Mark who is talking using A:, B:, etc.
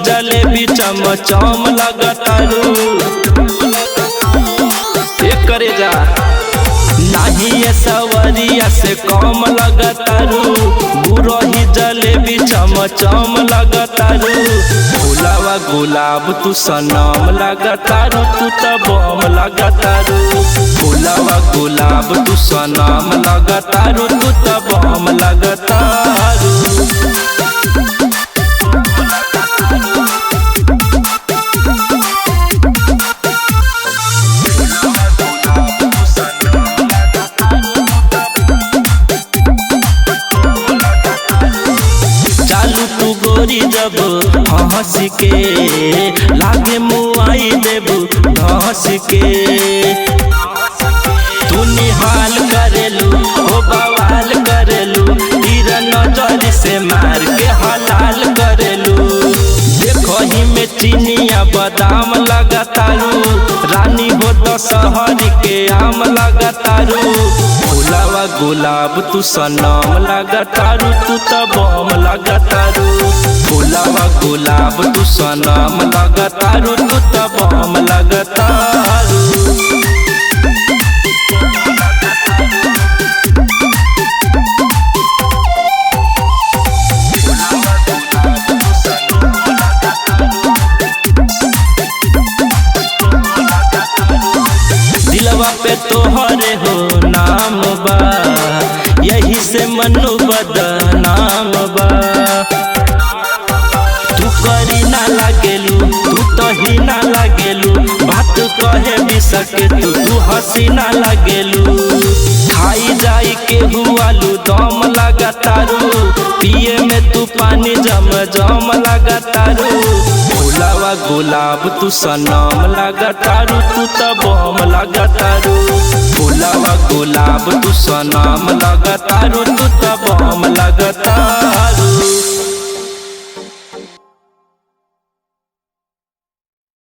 A: जलेबी चमचम लगतारू करे जा नाही ये सवरिया से कम लगतारू बुरही जलेबी चमचम लगतारू फुलावा गुलाब तू सनम लगतारू तू त बम लगतारू फुलावा गुलाब तू सनम लगतारू तू त बम लगतारू। जब हंस के लागे मुआई देबू धंस के तू निहाल करेलू ओ बवाल करेलू तीर नजर से मार के हलाल करेलू देखो ही में चीनिया बादाम लगतारू रानी हो तो शहर के आम लगतारू फुलावा गुलाब तू सनम लगतारू तू त बम लगतारू फुलावा गुलाब तू सनम लगतारू तू त बम लगतारू। दिलवा पे तोहरे हो नाम बा यही से मनु बदनाम बा तू करी ना लागेलू तू तो ही ना लागेलू बात कहे भी सके तू हंसी ना लागेलू खाई जाई के हुआलू दम लगतारू पिए में तू पानी जम जम लगतारू फुलावा गुलाब तू सनम लगतारू तू त बम लगतारू फुलावा गुलाब तू सनम लगतारू तू त बम लगतारू।